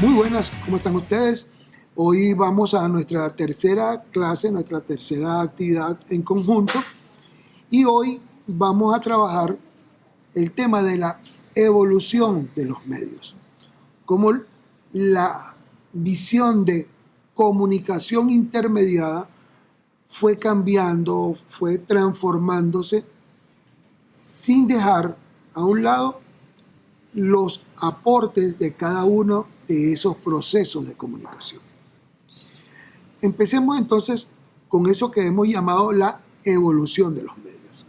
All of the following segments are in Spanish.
Muy buenas, ¿cómo están ustedes? Hoy vamos a nuestra tercera clase, nuestra tercera actividad en conjunto, y hoy vamos a trabajar el tema de la evolución de los medios, cómo la visión de comunicación intermediada fue cambiando, fue transformándose sin dejar a un lado los aportes de cada uno de esos procesos de comunicación. Empecemos entonces con eso que hemos llamado la evolución de los medios.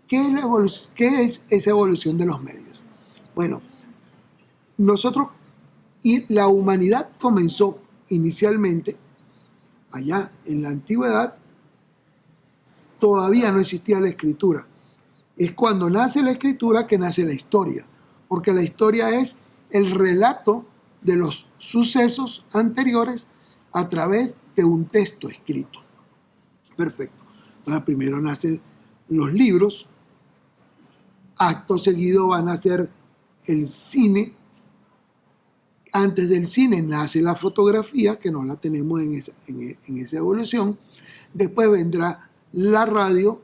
¿Qué es esa evolución de los medios? Bueno, nosotros y la humanidad comenzó inicialmente, allá en la antigüedad, todavía no existía la escritura. Es cuando nace la escritura que nace la historia, porque la historia es el relato de los sucesos anteriores a través de un texto escrito. Perfecto. Entonces, primero nacen los libros, acto seguido va a nacer el cine. Antes del cine nace la fotografía, que no la tenemos en esa evolución. Después vendrá la radio,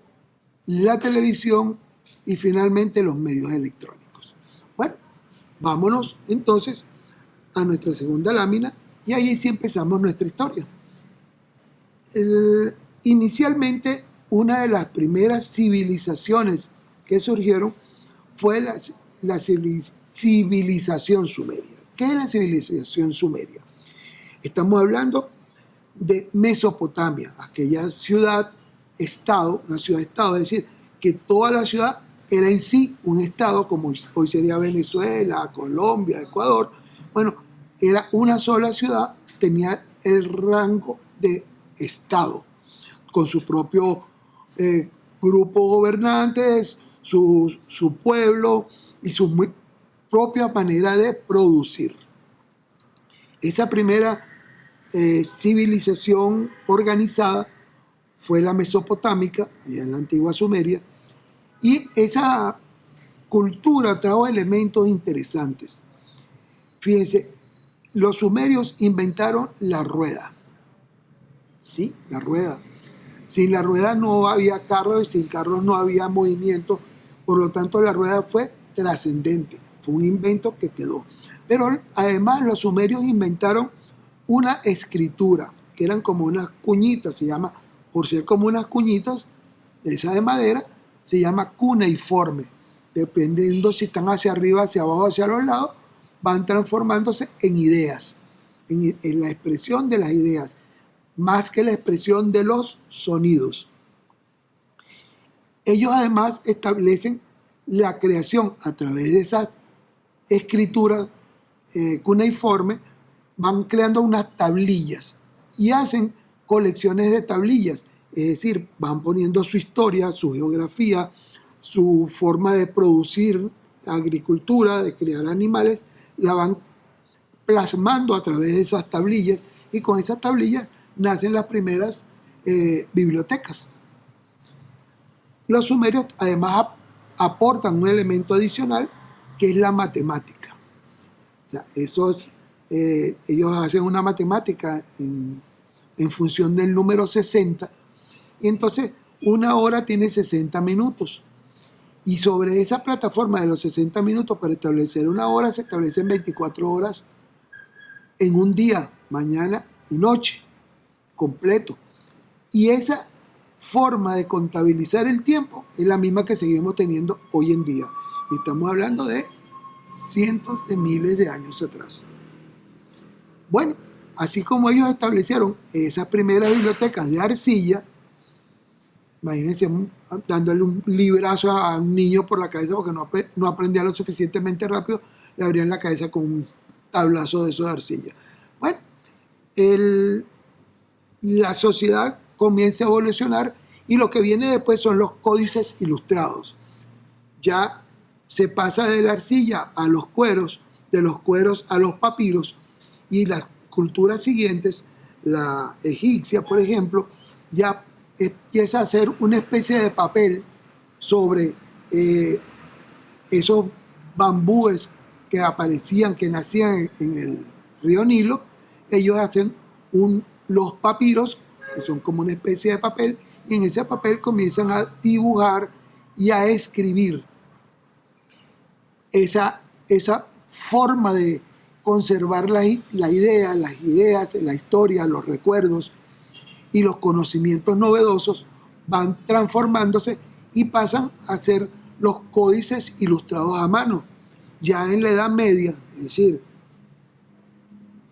la televisión y finalmente los medios electrónicos. Bueno, vámonos entonces a nuestra segunda lámina y ahí sí empezamos nuestra historia. Inicialmente, una de las primeras civilizaciones que surgieron fue la civilización sumeria. ¿Qué es la civilización sumeria? Estamos hablando de Mesopotamia, aquella ciudad-estado, una ciudad-estado, es decir, que toda la ciudad era en sí un estado, como hoy sería Venezuela, Colombia, Ecuador. Bueno, era una sola ciudad, tenía el rango de estado, con su propio grupo gobernantes, su pueblo y su propia manera de producir. Esa primera civilización organizada fue la mesopotámica, allá en la antigua Sumeria, y esa cultura trajo elementos interesantes. Fíjense, los sumerios inventaron la rueda. Sí, la rueda. Sin la rueda no había carros, sin carros no había movimiento, por lo tanto la rueda fue trascendente, fue un invento que quedó. Pero además los sumerios inventaron una escritura, que eran como unas cuñitas, se llama, por ser como unas cuñitas, de esa de madera, se llama cuneiforme. Dependiendo si están hacia arriba, hacia abajo, hacia los lados, van transformándose en ideas, en la expresión de las ideas, más que la expresión de los sonidos. Ellos además establecen la creación a través de esas escrituras cuneiformes, van creando unas tablillas y hacen colecciones de tablillas, es decir, van poniendo su historia, su geografía, su forma de producir agricultura, de criar animales, la van plasmando a través de esas tablillas y con esas tablillas nacen las primeras bibliotecas. Los sumerios además aportan un elemento adicional que es la matemática. O sea, ellos hacen una matemática en función del número 60 y entonces una hora tiene 60 minutos. Y sobre esa plataforma de los 60 minutos para establecer una hora se establecen 24 horas en un día, mañana y noche, completo. Y esa forma de contabilizar el tiempo es la misma que seguimos teniendo hoy en día. Y estamos hablando de cientos de miles de años atrás. Bueno, así como ellos establecieron esas primeras bibliotecas de arcilla, imagínense dándole un librazo a un niño por la cabeza porque no aprendía lo suficientemente rápido, le abrían la cabeza con un tablazo de eso de arcilla. Bueno, la sociedad comienza a evolucionar y lo que viene después son los códices ilustrados. Ya se pasa de la arcilla a los cueros, de los cueros a los papiros, y las culturas siguientes, la egipcia, por ejemplo, ya empieza a hacer una especie de papel sobre esos bambúes que aparecían, que nacían en el río Nilo, ellos hacen los papiros, que son como una especie de papel, y en ese papel comienzan a dibujar y a escribir. Esa forma de conservar la idea, las ideas, la historia, los recuerdos y los conocimientos novedosos van transformándose y pasan a ser los códices ilustrados a mano. Ya en la Edad Media, es decir,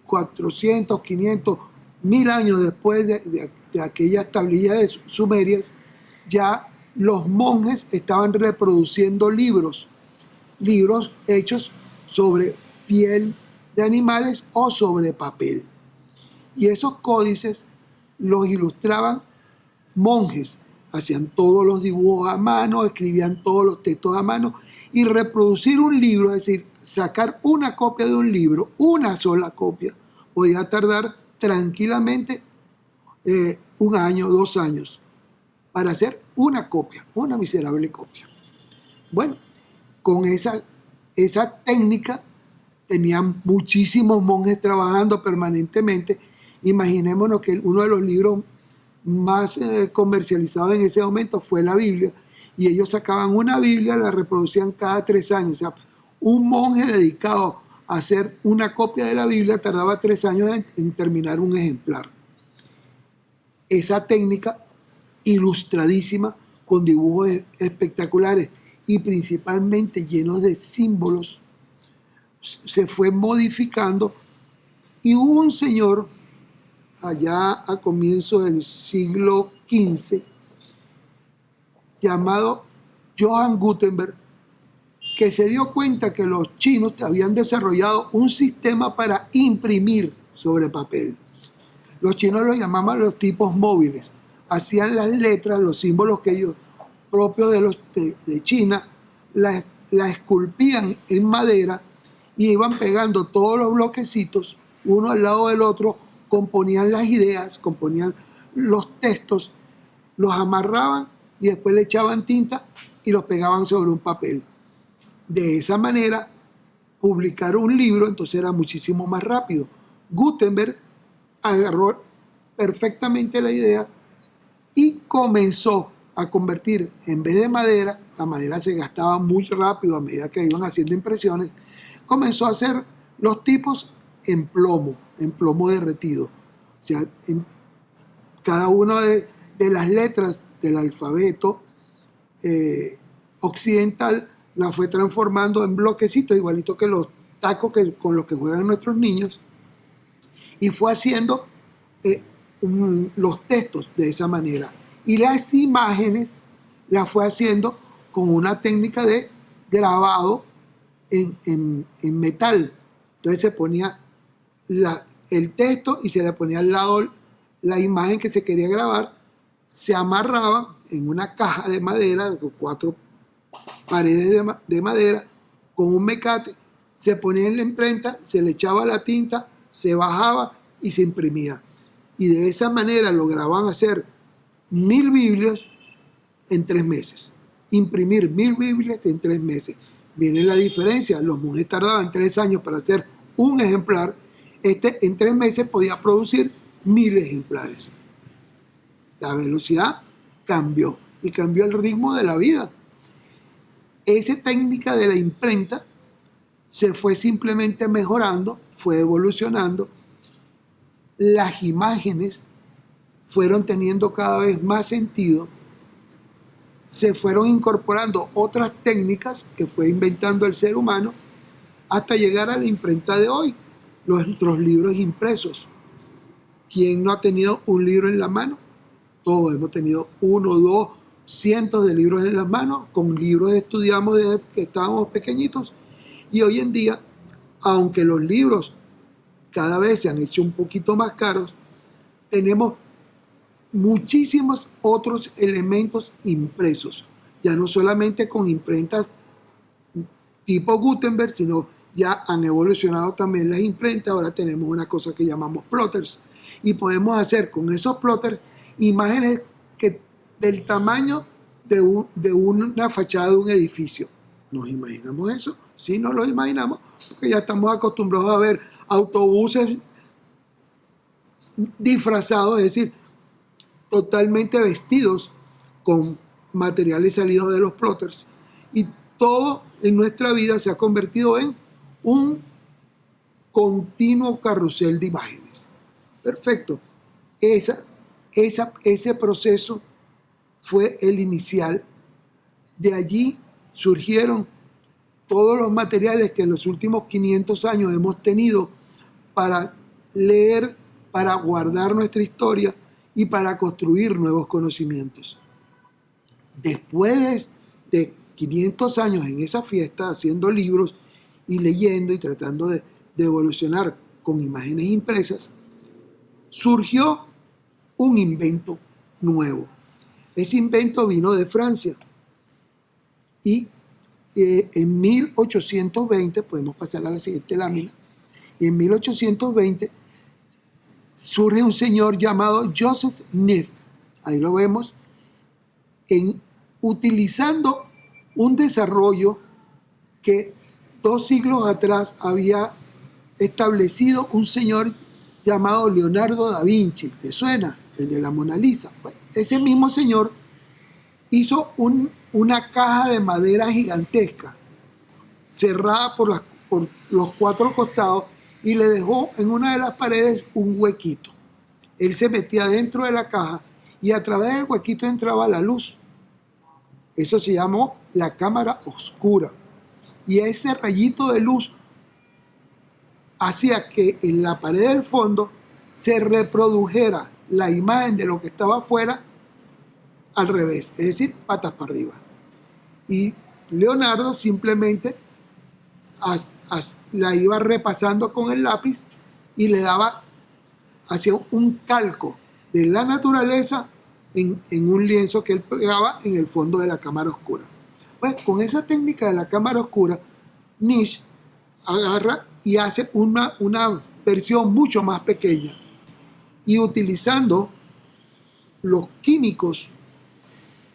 400, 500, 1000 años después de aquellas tablillas sumerias, ya los monjes estaban reproduciendo libros hechos sobre piel de animales o sobre papel. Y esos códices los ilustraban monjes, hacían todos los dibujos a mano, escribían todos los textos a mano, y reproducir un libro, es decir, sacar una copia de un libro, una sola copia, podía tardar tranquilamente 1 año, 2 años, para hacer una copia, una miserable copia. Bueno, con esa técnica tenían muchísimos monjes trabajando permanentemente. Imaginémonos que uno de los libros más comercializados en ese momento fue la Biblia, y ellos sacaban una Biblia, la reproducían cada 3 años. O sea, un monje dedicado a hacer una copia de la Biblia tardaba 3 años en terminar un ejemplar. Esa técnica ilustradísima, con dibujos espectaculares y principalmente llenos de símbolos, se fue modificando, y hubo un señor allá a comienzos del siglo XV llamado Johann Gutenberg, que se dio cuenta que los chinos habían desarrollado un sistema para imprimir sobre papel. Los chinos lo llamaban los tipos móviles. Hacían las letras, los símbolos que ellos, propios de China, las esculpían en madera y iban pegando todos los bloquecitos uno al lado del otro, componían las ideas, componían los textos, los amarraban y después le echaban tinta y los pegaban sobre un papel. De esa manera, publicar un libro entonces era muchísimo más rápido. Gutenberg agarró perfectamente la idea y comenzó a convertir, en vez de madera, la madera se gastaba muy rápido a medida que iban haciendo impresiones, comenzó a hacer los tipos en plomo derretido. O sea, en cada una de las letras del alfabeto occidental la fue transformando en bloquecitos, igualito que los tacos con los que juegan nuestros niños, y fue haciendo los textos de esa manera. Y las imágenes las fue haciendo con una técnica de grabado en metal. Entonces se ponía el texto y se le ponía al lado la imagen que se quería grabar, se amarraba en una caja de madera, con 4 paredes de madera, con un mecate, se ponía en la imprenta, se le echaba la tinta, se bajaba y se imprimía. Y de esa manera lograban hacer 1000 Biblias en 3 meses. Imprimir 1000 Biblias en 3 meses. Viene la diferencia. Los monjes tardaban 3 años para hacer un ejemplar. En 3 meses podía producir 1000 ejemplares. La velocidad cambió y cambió el ritmo de la vida. Esa técnica de la imprenta se fue simplemente mejorando, fue evolucionando. Las imágenes fueron teniendo cada vez más sentido. Se fueron incorporando otras técnicas que fue inventando el ser humano hasta llegar a la imprenta de hoy, nuestros libros impresos. ¿Quién no ha tenido un libro en la mano? Todos hemos tenido 1, 2, cientos de libros en las manos. Con libros estudiamos desde que estábamos pequeñitos, y hoy en día, aunque los libros cada vez se han hecho un poquito más caros, tenemos muchísimos otros elementos impresos, ya no solamente con imprentas tipo Gutenberg, sino ya han evolucionado también las imprentas. Ahora tenemos una cosa que llamamos plotters, y podemos hacer con esos plotters imágenes del tamaño de una fachada de un edificio. ¿Nos imaginamos eso? Sí, nos lo imaginamos, porque ya estamos acostumbrados a ver autobuses disfrazados, es decir, totalmente vestidos con materiales salidos de los plotters. Y todo en nuestra vida se ha convertido en un continuo carrusel de imágenes. Perfecto. Ese proceso fue el inicial. De allí surgieron todos los materiales que en los últimos 500 años hemos tenido para leer, para guardar nuestra historia y para construir nuevos conocimientos. Después de 500 años en esa fiesta, haciendo libros y leyendo y tratando de evolucionar con imágenes impresas, surgió un invento nuevo. Ese invento vino de Francia y en 1820, podemos pasar a la siguiente lámina, y en 1820 surge un señor llamado Joseph Neff, ahí lo vemos, utilizando un desarrollo que 2 siglos atrás había establecido un señor llamado Leonardo da Vinci. ¿Le suena? El de la Mona Lisa. Bueno, ese mismo señor hizo una caja de madera gigantesca, cerrada por los 4 costados, y le dejó en una de las paredes un huequito. Él se metía dentro de la caja y a través del huequito entraba la luz. Eso se llamó la cámara oscura. Y ese rayito de luz hacía que en la pared del fondo se reprodujera la imagen de lo que estaba afuera al revés, es decir, patas para arriba. Y Leonardo simplemente la iba repasando con el lápiz y le daba, hacía un calco de la naturaleza en un lienzo que él pegaba en el fondo de la cámara oscura. Pues con esa técnica de la cámara oscura, Niche agarra y hace una versión mucho más pequeña, y utilizando los químicos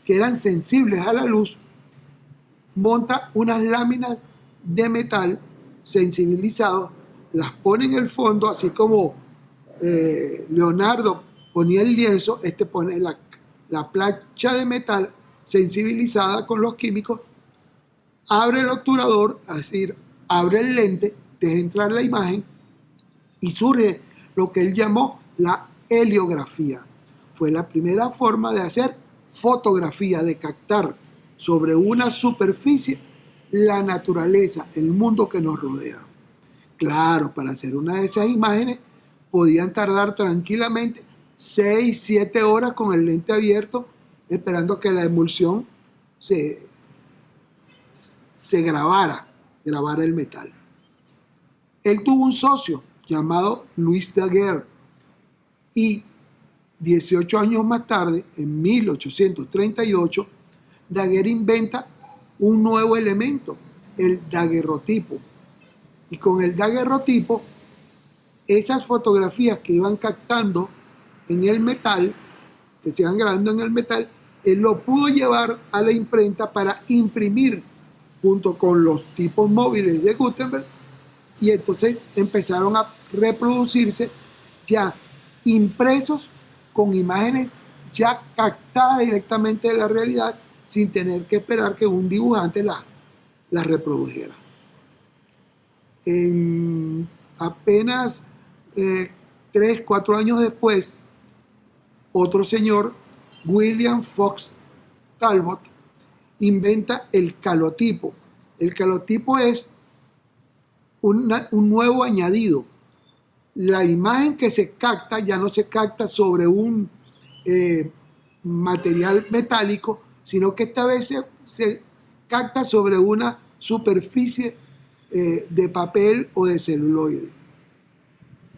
que eran sensibles a la luz, monta unas láminas de metal sensibilizados, las pone en el fondo, así como Leonardo ponía el lienzo, pone la plancha de metal sensibilizada con los químicos, abre el obturador, es decir, abre el lente, deja entrar la imagen y surge lo que él llamó la heliografía. Fue la primera forma de hacer fotografía, de captar sobre una superficie la naturaleza, el mundo que nos rodea. Claro, para hacer una de esas imágenes podían tardar tranquilamente 6, 7 horas con el lente abierto, esperando que la emulsión se grabara el metal. Él tuvo un socio llamado Louis Daguerre y 18 años más tarde, en 1838, Daguerre inventa un nuevo elemento, el daguerrotipo. Y con el daguerrotipo, esas fotografías que iban captando en el metal, que se iban grabando en el metal, él lo pudo llevar a la imprenta para imprimir junto con los tipos móviles de Gutenberg, y entonces empezaron a reproducirse ya impresos con imágenes ya captadas directamente de la realidad, sin tener que esperar que un dibujante la reprodujera. En apenas 3, 4 años después, otro señor, William Fox Talbot, inventa el calotipo. El calotipo es un nuevo añadido. La imagen que se capta ya no se capta sobre un material metálico, sino que esta vez se capta sobre una superficie de papel o de celuloide.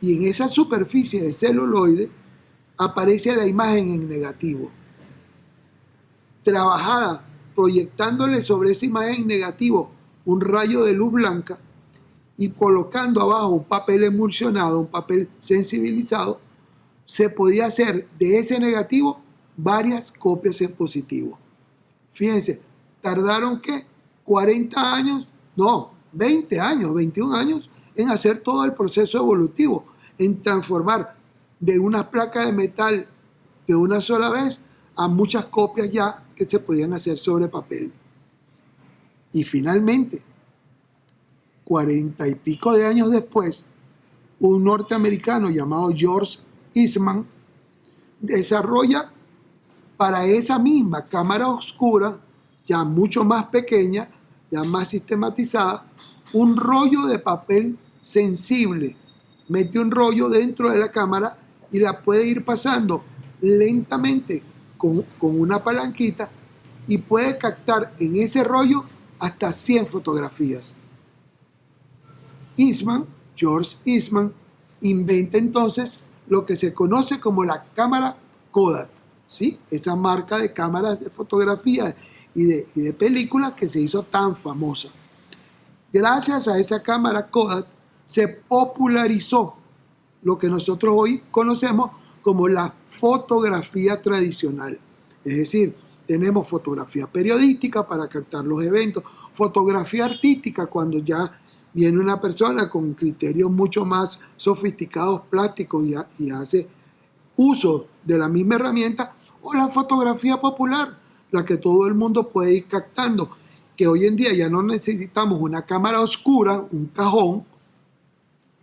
Y en esa superficie de celuloide aparece la imagen en negativo, trabajada, proyectándole sobre esa imagen en negativo un rayo de luz blanca y colocando abajo un papel emulsionado, un papel sensibilizado. Se podía hacer de ese negativo varias copias en positivo. Fíjense, tardaron ¿qué? 40 años, no, 20 años, 21 años en hacer todo el proceso evolutivo, en transformar de una placa de metal de una sola vez a muchas copias ya que se podían hacer sobre papel. Y finalmente, 40 y pico de años después, un norteamericano llamado George Eastman desarrolla para esa misma cámara oscura, ya mucho más pequeña, ya más sistematizada, un rollo de papel sensible. Mete un rollo dentro de la cámara y la puede ir pasando lentamente con una palanquita y puede captar en ese rollo hasta 100 fotografías. George Eastman, inventa entonces lo que se conoce como la cámara Kodak, ¿sí? Esa marca de cámaras de fotografía y de películas que se hizo tan famosa. Gracias a esa cámara Kodak se popularizó lo que nosotros hoy conocemos como la fotografía tradicional. Es decir, tenemos fotografía periodística para captar los eventos, fotografía artística cuando ya viene una persona con criterios mucho más sofisticados, plásticos y hace uso de la misma herramienta, o la fotografía popular, la que todo el mundo puede ir captando, que hoy en día ya no necesitamos una cámara oscura, un cajón,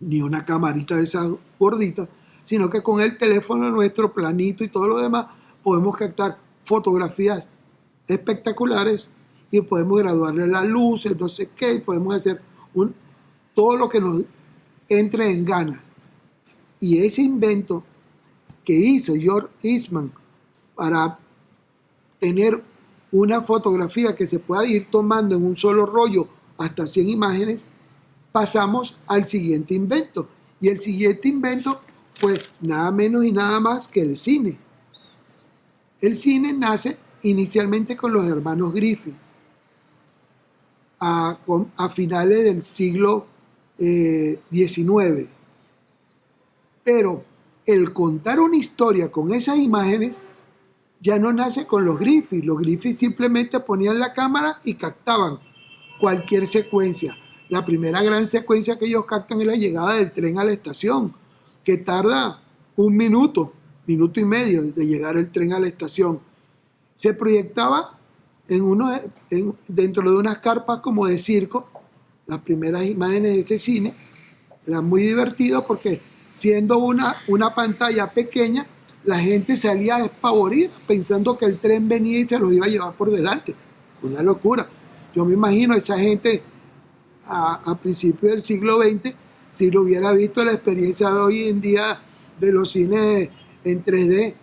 ni una camarita de esas gorditas, sino que con el teléfono nuestro planito y todo lo demás podemos captar fotografías espectaculares y podemos graduarle las luces, no sé qué, y podemos hacer todo lo que nos entre en gana. Y ese invento que hizo George Eastman para tener una fotografía que se pueda ir tomando en un solo rollo hasta 100 imágenes, pasamos al siguiente invento. Y el siguiente invento fue nada menos y nada más que el cine. El cine nace inicialmente con los hermanos Griffith a finales del siglo XIX. Pero el contar una historia con esas imágenes ya no nace con los Griffith. Los Griffith simplemente ponían la cámara y captaban cualquier secuencia. La primera gran secuencia que ellos captan es la llegada del tren a la estación, que tarda un minuto, minuto y medio de llegar el tren a la estación. Se proyectaba dentro de unas carpas como de circo. Las primeras imágenes de ese cine eran muy divertidas porque siendo una pantalla pequeña, la gente salía despavorida pensando que el tren venía y se los iba a llevar por delante. Una locura. Yo me imagino a esa gente a principios del siglo XX, si lo hubiera visto la experiencia de hoy en día de los cines en 3D,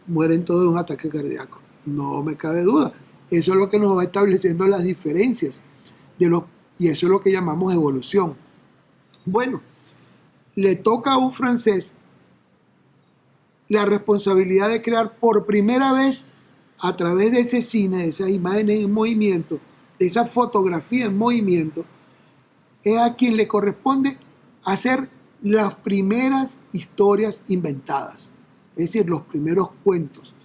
mueren todos de un ataque cardíaco. No me cabe duda. Eso es lo que nos va estableciendo las diferencias y eso es lo que llamamos evolución. Bueno, le toca a un francés la responsabilidad de crear por primera vez a través de ese cine, de esas imágenes en movimiento, de esa fotografía en movimiento, es a quien le corresponde hacer las primeras historias inventadas, es decir, los primeros cuentos.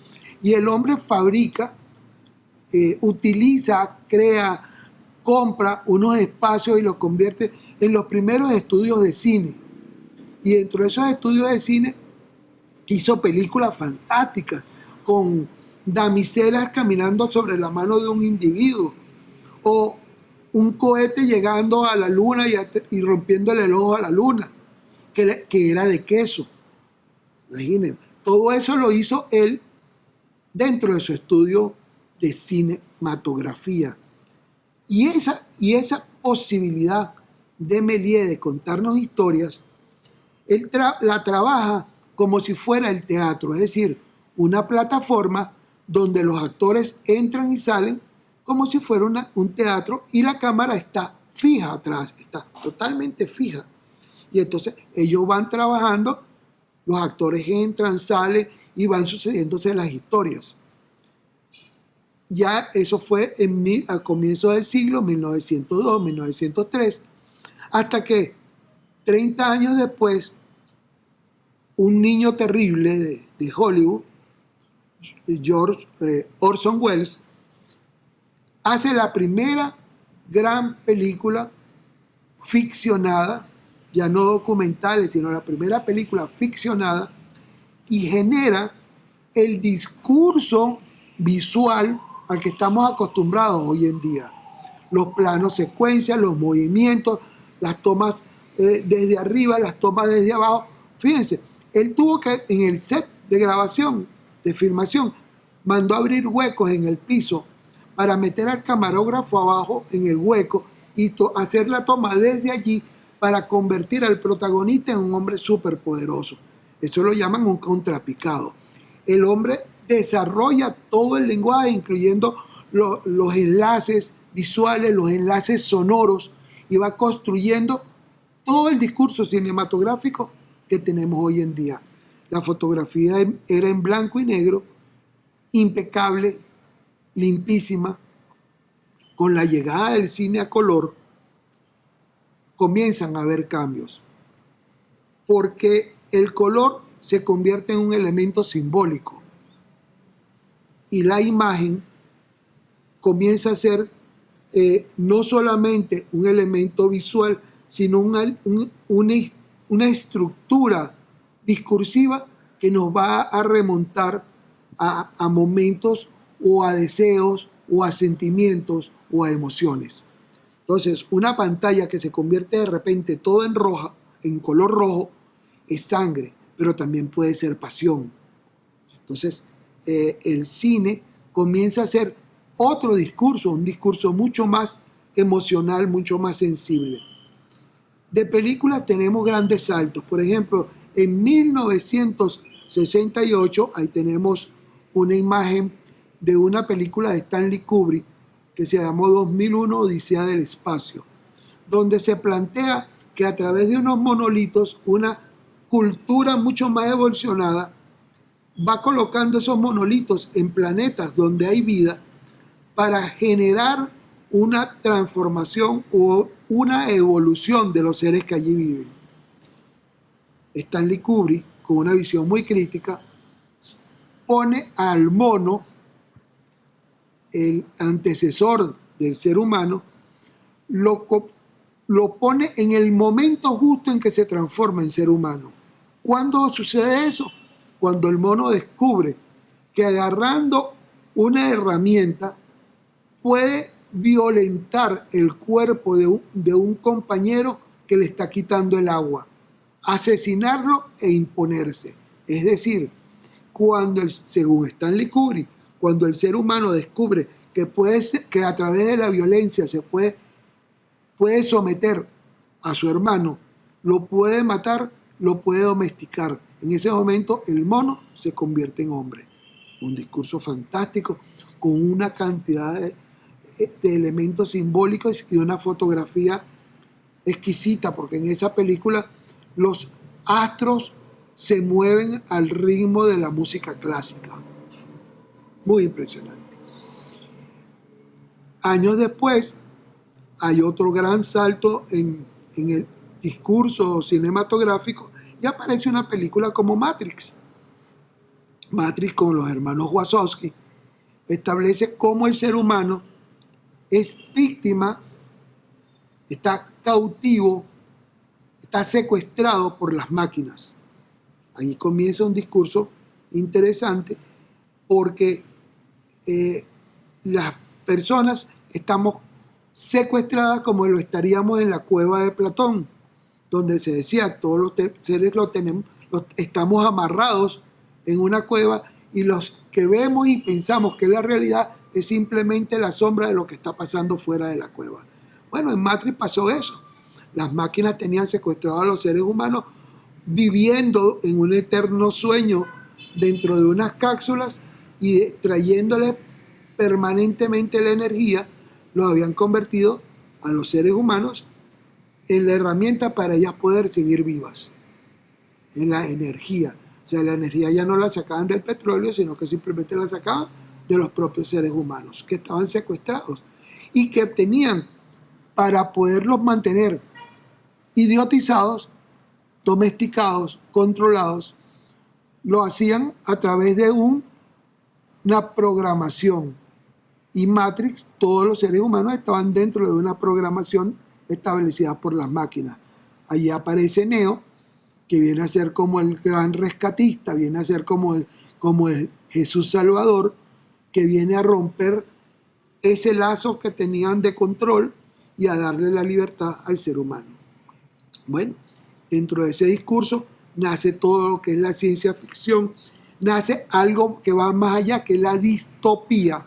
Y el hombre fabrica, utiliza, crea, compra unos espacios y los convierte en los primeros estudios de cine. Y dentro de esos estudios de cine hizo películas fantásticas con damiselas caminando sobre la mano de un individuo o un cohete llegando a la luna y rompiéndole el ojo a la luna, que era de queso. Imaginen, todo eso lo hizo él dentro de su estudio de cinematografía. Y esa posibilidad de Méliès de contarnos historias, él la trabaja como si fuera el teatro, es decir, una plataforma donde los actores entran y salen como si fuera un teatro y la cámara está fija atrás, está totalmente fija. Y entonces ellos van trabajando, los actores entran, salen y van sucediéndose las historias. Ya eso fue a comienzos del siglo, 1902, 1903, hasta que 30 años después, un niño terrible de Hollywood, Orson Welles, hace la primera gran película ficcionada, ya no documentales, sino la primera película ficcionada, y genera el discurso visual al que estamos acostumbrados hoy en día. Los planos secuencias, los movimientos, las tomas desde arriba, las tomas desde abajo. Fíjense, él tuvo que, en el set de grabación, de filmación, mandó abrir huecos en el piso para meter al camarógrafo abajo en el hueco y hacer la toma desde allí para convertir al protagonista en un hombre superpoderoso. Eso lo llaman un contrapicado. El hombre desarrolla todo el lenguaje, incluyendo los enlaces visuales, los enlaces sonoros, y va construyendo todo el discurso cinematográfico que tenemos hoy en día. La fotografía era en blanco y negro, impecable, limpísima. Con la llegada del cine a color, comienzan a haber cambios, porque el color se convierte en un elemento simbólico y la imagen comienza a ser no solamente un elemento visual, sino una estructura discursiva que nos va a remontar a momentos o a deseos o a sentimientos o a emociones. Entonces, una pantalla que se convierte de repente todo en roja, en color rojo, es sangre, pero también puede ser pasión. Entonces, el cine comienza a ser otro discurso, un discurso mucho más emocional, mucho más sensible. De películas tenemos grandes saltos. Por ejemplo, en 1968, ahí tenemos una imagen de una película de Stanley Kubrick que se llamó 2001 Odisea del Espacio, donde se plantea que a través de unos monolitos, una cultura mucho más evolucionada va colocando esos monolitos en planetas donde hay vida para generar una transformación o una evolución de los seres que allí viven. Stanley Kubrick, con una visión muy crítica, pone al mono, el antecesor del ser humano, lo pone en el momento justo en que se transforma en ser humano. ¿Cuándo sucede eso? Cuando el mono descubre que agarrando una herramienta puede violentar el cuerpo de un compañero que le está quitando el agua, asesinarlo e imponerse. Es decir, según Stanley Kubrick, cuando el ser humano descubre que a través de la violencia se puede someter a su hermano, lo puede matar, lo puede domesticar. En ese momento el mono se convierte en hombre. Un discurso fantástico con una cantidad de elementos simbólicos y una fotografía exquisita, porque en esa película los astros se mueven al ritmo de la música clásica. Muy impresionante. Años después hay otro gran salto en el discurso cinematográfico y aparece una película como Matrix. Matrix, con los hermanos Wachowski, establece cómo el ser humano es víctima, está cautivo, está secuestrado por las máquinas. Ahí comienza un discurso interesante porque las personas estamos secuestradas como lo estaríamos en la cueva de Platón, donde se decía todos los seres estamos amarrados en una cueva y los que vemos y pensamos que la realidad es simplemente la sombra de lo que está pasando fuera de la cueva. Bueno, en Matrix pasó eso. Las máquinas tenían secuestrados a los seres humanos viviendo en un eterno sueño dentro de unas cápsulas y trayéndoles permanentemente la energía. Los habían convertido a los seres humanos en la herramienta para ellas poder seguir vivas, en la energía. O sea, la energía ya no la sacaban del petróleo, sino que simplemente la sacaban de los propios seres humanos que estaban secuestrados y que tenían, para poderlos mantener idiotizados, domesticados, controlados, lo hacían a través de una programación y Matrix, todos los seres humanos estaban dentro de una programación establecida por las máquinas. Allí aparece Neo, que viene a ser como el gran rescatista, viene a ser como el Jesús Salvador, que viene a romper ese lazo que tenían de control y a darle la libertad al ser humano. Bueno, dentro de ese discurso nace todo lo que es la ciencia ficción, nace algo que va más allá, que es la distopía,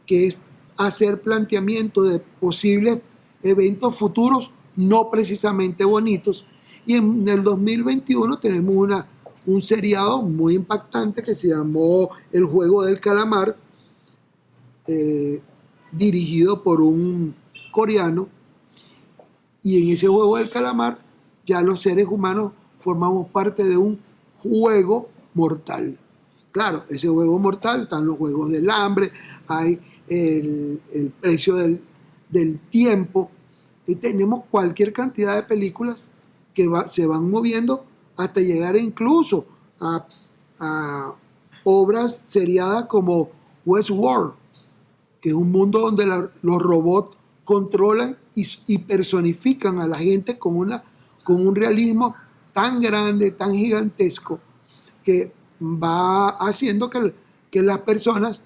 que es hacer planteamiento de posibles eventos futuros no precisamente bonitos. Y en el 2021 tenemos un seriado muy impactante que se llamó El Juego del Calamar, dirigido por un coreano, y en ese Juego del Calamar ya los seres humanos formamos parte de un juego mortal. Claro, ese juego mortal, están los juegos del hambre, hay el precio del tiempo, y tenemos cualquier cantidad de películas que se van moviendo hasta llegar incluso a obras seriadas como Westworld, que es un mundo donde los robots controlan y personifican a la gente con un realismo tan grande, tan gigantesco, que va haciendo que las personas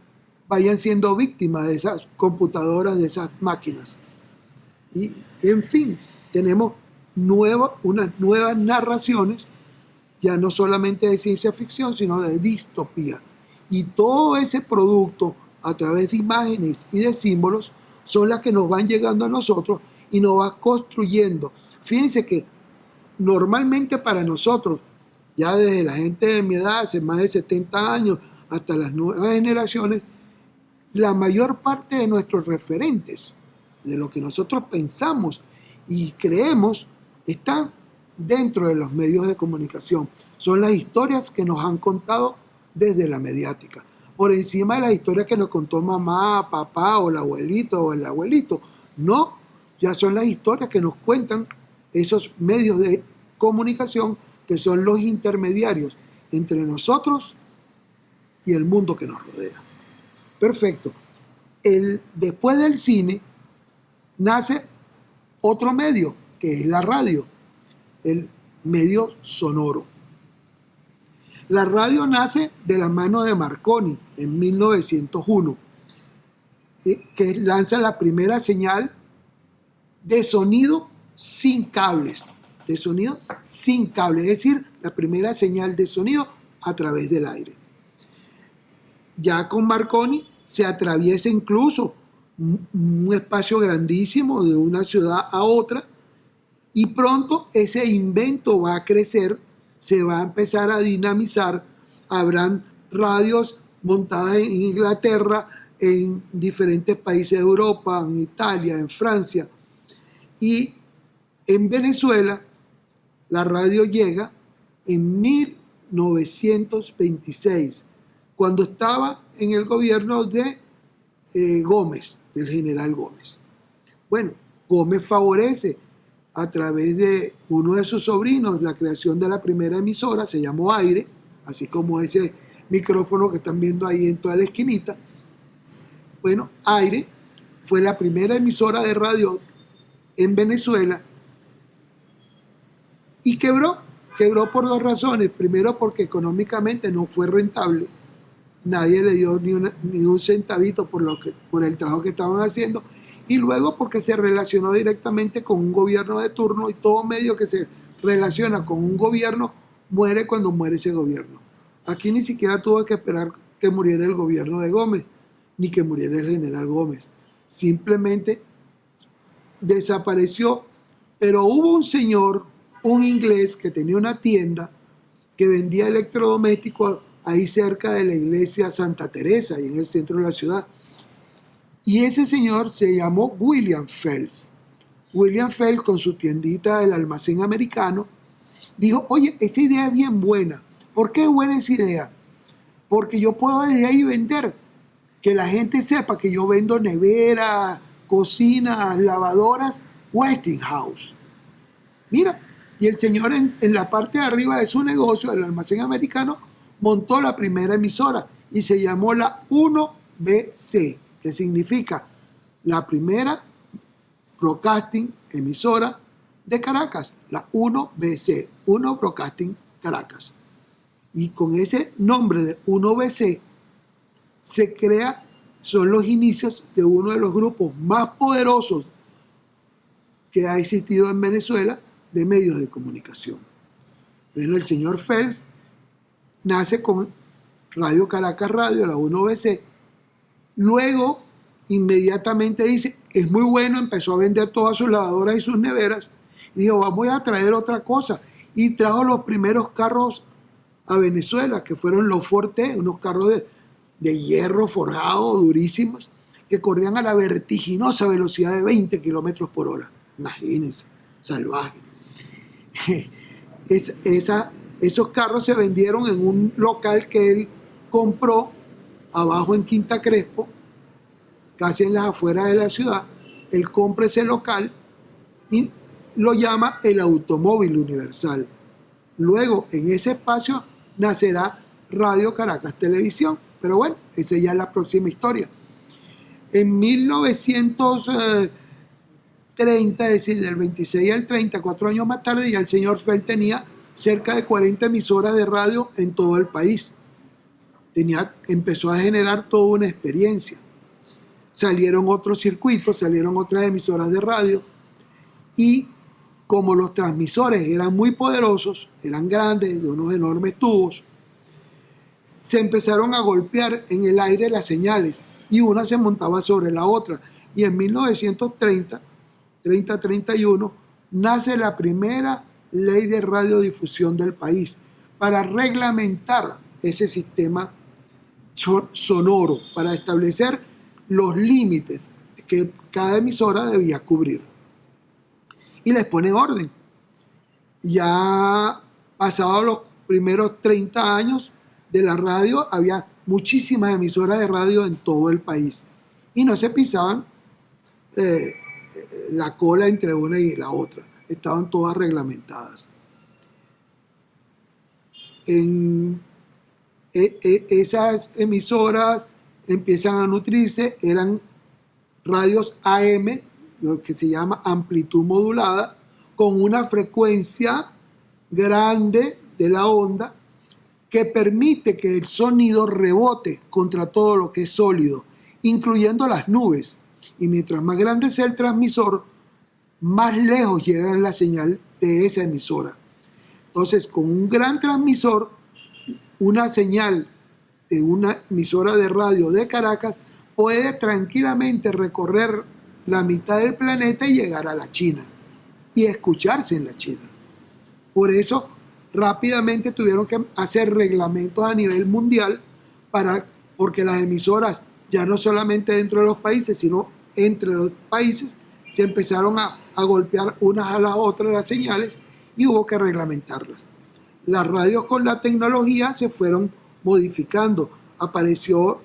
vayan siendo víctimas de esas computadoras, de esas máquinas. Y en fin, tenemos unas nuevas narraciones, ya no solamente de ciencia ficción, sino de distopía. Y todo ese producto, a través de imágenes y de símbolos, son las que nos van llegando a nosotros y nos va construyendo. Fíjense que normalmente para nosotros, ya desde la gente de mi edad, hace más de 70 años, hasta las nuevas generaciones, la mayor parte de nuestros referentes, de lo que nosotros pensamos y creemos, están dentro de los medios de comunicación. Son las historias que nos han contado desde la mediática, por encima de las historias que nos contó mamá, papá o el abuelito. No, ya son las historias que nos cuentan esos medios de comunicación, que son los intermediarios entre nosotros y el mundo que nos rodea. Perfecto. Después del cine nace otro medio, que es la radio, el medio sonoro. La radio nace de la mano de Marconi en 1901, que lanza la primera señal de sonido sin cables, es decir, la primera señal de sonido a través del aire. Ya con Marconi se atraviesa incluso un espacio grandísimo de una ciudad a otra, y pronto ese invento va a crecer, se va a empezar a dinamizar. Habrán radios montadas en Inglaterra, en diferentes países de Europa, en Italia, en Francia. Y en Venezuela la radio llega en 1926, cuando estaba en el gobierno de Gómez, del general Gómez. Bueno, Gómez favorece a través de uno de sus sobrinos la creación de la primera emisora, se llamó Aire, así como ese micrófono que están viendo ahí en toda la esquinita. Bueno, Aire fue la primera emisora de radio en Venezuela y quebró por dos razones. Primero, porque económicamente no fue rentable, nadie le dio ni un centavito por el trabajo que estaban haciendo, y luego porque se relacionó directamente con un gobierno de turno, y todo medio que se relaciona con un gobierno muere cuando muere ese gobierno. Aquí ni siquiera tuvo que esperar que muriera el gobierno de Gómez, ni que muriera el general Gómez. Simplemente desapareció. Pero hubo un señor, un inglés, que tenía una tienda que vendía electrodomésticos ahí cerca de la iglesia Santa Teresa, ahí en el centro de la ciudad. Y ese señor se llamó William Phelps. William Phelps, con su tiendita del almacén americano, dijo: oye, esa idea es bien buena. ¿Por qué es buena esa idea? Porque yo puedo desde ahí vender, que la gente sepa que yo vendo neveras, cocinas, lavadoras, Westinghouse. Mira, y el señor en la parte de arriba de su negocio, el almacén americano, montó la primera emisora y se llamó la 1BC. que significa la primera broadcasting emisora de Caracas, la 1BC, 1 Broadcasting Caracas. Y con ese nombre de 1BC se crea, son los inicios de uno de los grupos más poderosos que ha existido en Venezuela de medios de comunicación. Bueno, el señor Fels nace con Radio Caracas Radio, la 1BC. Luego, inmediatamente dice, es muy bueno, empezó a vender todas sus lavadoras y sus neveras. Y dijo, vamos a traer otra cosa. Y trajo los primeros carros a Venezuela, que fueron los Forte, unos carros de hierro forjado, durísimos, que corrían a la vertiginosa velocidad de 20 kilómetros por hora. Imagínense, salvaje. Esos carros se vendieron en un local que él compró abajo en Quinta Crespo, casi en las afueras de la ciudad. Él compra ese local y lo llama el Automóvil Universal. Luego, en ese espacio nacerá Radio Caracas Televisión. Pero bueno, esa ya es la próxima historia. En 1930, es decir, del 26 al 30, 4 años más tarde, ya el señor Fels tenía cerca de 40 emisoras de radio en todo el país. Empezó a generar toda una experiencia. Salieron otros circuitos, salieron otras emisoras de radio y como los transmisores eran muy poderosos, eran grandes, de unos enormes tubos, se empezaron a golpear en el aire las señales y una se montaba sobre la otra. Y en 1930, 30-31, nace la primera ley de radiodifusión del país para reglamentar ese sistema sonoro, para establecer los límites que cada emisora debía cubrir. Y les ponen orden. Ya pasados los primeros 30 años de la radio, había muchísimas emisoras de radio en todo el país. Y no se pisaban la cola entre una y la otra. Estaban todas reglamentadas. Esas emisoras empiezan a nutrirse, eran radios AM, lo que se llama amplitud modulada, con una frecuencia grande de la onda que permite que el sonido rebote contra todo lo que es sólido, incluyendo las nubes. Y mientras más grande sea el transmisor, más lejos llega la señal de esa emisora. Entonces, con un gran transmisor, una señal de una emisora de radio de Caracas puede tranquilamente recorrer la mitad del planeta y llegar a la China y escucharse en la China. Por eso, rápidamente tuvieron que hacer reglamentos a nivel mundial porque las emisoras, ya no solamente dentro de los países, sino entre los países, se empezaron a golpear unas a las otras las señales y hubo que reglamentarlas. Las radios con la tecnología se fueron modificando. Apareció